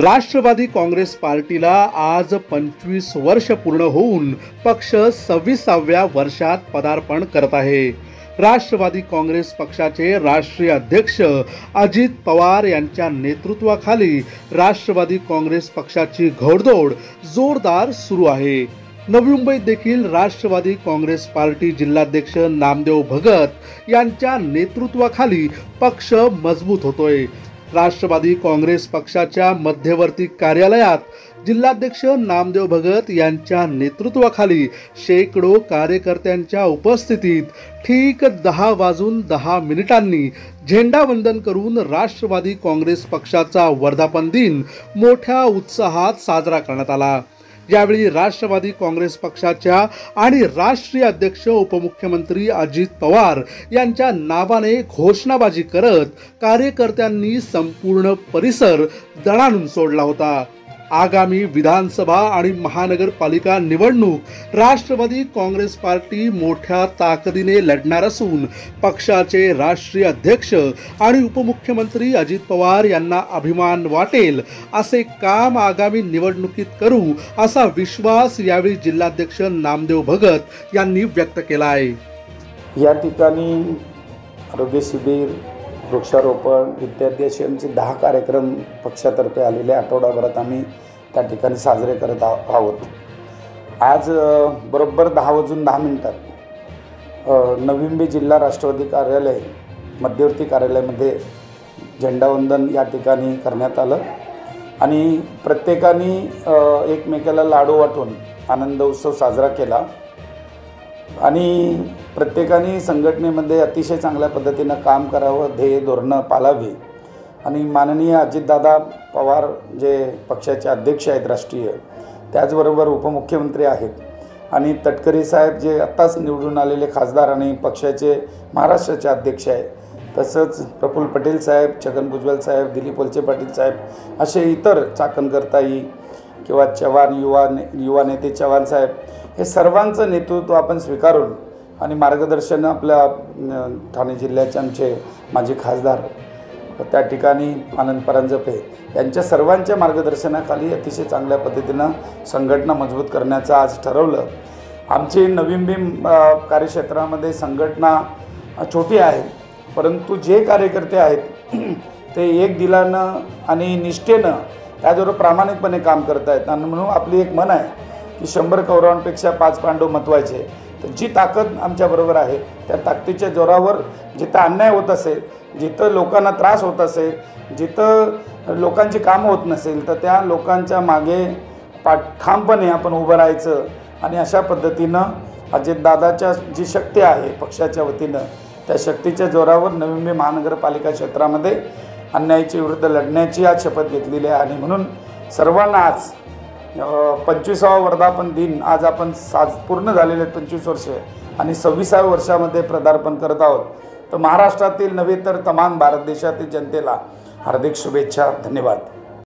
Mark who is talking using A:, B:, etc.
A: राष्ट्रवादी काँग्रेस पार्टीला आज 25 वर्ष पूर्ण होऊन पक्ष 26व्या वर्षात पदार्पण करत आहे। राष्ट्रवादी काँग्रेस पक्षाचे राष्ट्रीय अध्यक्ष अजित पवार यांच्या नेतृत्वाखाली राष्ट्रवादी काँग्रेस पक्षाची घोडदौड जोरदार सुरू आहे। नवी मुंबईत देखील राष्ट्रवादी काँग्रेस पार्टी जिल्हाध्यक्ष नामदेव भगत यांच्या नेतृत्वाखाली पक्ष मजबूत होतोय। राष्ट्रवादी काँग्रेस पक्षाच्या मध्यवर्ती कार्यालयात जिल्हाध्यक्ष नामदेव भगत यांच्या नेतृत्वाखाली शेकडो कार्यकर्त्यांच्या उपस्थितीत ठीक 10:10 झेंडावंदन करून राष्ट्रवादी काँग्रेस पक्षाचा वर्धापन दिन मोठ्या उत्साहात साजरा करण्यात आला। यावेळी राष्ट्रवादी काँग्रेस पक्षाच्या आणि राष्ट्रीय अध्यक्ष उपमुख्यमंत्री अजित पवार यांच्या नावाने घोषणाबाजी करत कार्यकर्त्यांनी संपूर्ण परिसर दणाणून सोडला होता। आगामी विधानसभा आणि महानगरपालिका निवडणूक राष्ट्रवादी काँग्रेस पार्टी मोठ्या ताकदीने लढणार असून पक्षाचे राष्ट्रीय अध्यक्ष आणि उपमुख्यमंत्री अजित पवार यांना अभिमान वाटेल असे काम आगामी निवडणुकीत करू असा विश्वास यावेळी जिल्हाध्यक्ष नामदेव भगत यांनी व्यक्त केला आहे।
B: या ठिकाणी आरोग्य शिबिर, वृक्षारोपण इत्यादी असे आमचे 10 कार्यक्रम पक्षातर्फे आलेले आठवडाभरात आम्ही त्या ठिकाणी साजरे करत आहोत। आज बरोबर 10:10 नवी मुंबई जिल्हा राष्ट्रवादी कार्यालय मध्यवर्ती कार्यालयामध्ये झेंडावंदन या ठिकाणी करण्यात आलं आणि प्रत्येकाने एकमेकाला लाडू वाटून आनंद उत्सव साजरा केला आणि प्रत्येकाने संघटनेमध्ये अतिशय चांगल्या पद्धतीनं काम करावं, ध्येय धोरणं पाळावी आणि माननीय अजितदादा पवार जे पक्षाचे अध्यक्ष आहेत राष्ट्रीय, त्याचबरोबर उपमुख्यमंत्री आहेत आणि तटकरे साहेब जे आत्ताच निवडून आलेले खासदार आणि पक्षाचे महाराष्ट्राचे अध्यक्ष आहे, तसंच प्रफुल्ल पटेल साहेब, छगन भुजबळ साहेब, दिलीप वळसे पाटील साहेब असे इतर चाकणकर्ताई किंवा चव्हाण युवा नेते चव्हाण साहेब, हे सर्वांचं नेतृत्व आपण स्वीकारून आणि मार्गदर्शन आपल्या ठाणे जिल्ह्याचे आमचे माजी खासदार त्या ठिकाणी आनंद परांजपे यांच्या सर्वांच्या मार्गदर्शनाखाली अतिशय चांगल्या पद्धतीनं संघटना मजबूत करण्याचं आज ठरवलं। आमची नवी मुंबई कार्यक्षेत्रामध्ये संघटना छोटी आहे, परंतु जे कार्यकर्ते आहेत ते एक दिलानं आणि निष्ठेनं त्याचबरोबर प्रामाणिकपणे काम करत आहेत आणि म्हणून आपली एक मन आहे की 100 कौरवांपेक्षा 5 पांडव महत्त्वाचे। तर जी ताकद आमच्याबरोबर आहे त्या ताकदीच्या जोरावर जिथं अन्याय होत असेल, जिथं लोकांना त्रास होत असेल, जिथं लोकांची कामं होत नसेल, तर त्या लोकांच्या मागे ठामपणे आपण उभं राहायचं आणि अशा पद्धतीनं अजितदादाच्या जी शक्ती आहे पक्षाच्या वतीनं त्या शक्तीच्या जोरावर नवी मुंबई महानगरपालिका क्षेत्रामध्ये अन्यायाच्या विरुद्ध लढण्याची आज शपथ घेतलेली आहे आणि म्हणून सर्वांना आज 25वा वर्धापन दिन आज आपण पूर्ण झालेले 25 वर्ष आणि 26व्या वर्षामध्ये पदार्पण करत आहोत। तर महाराष्ट्रातील नव्हे तर तमाम भारत देशातील जनतेला हार्दिक शुभेच्छा। धन्यवाद।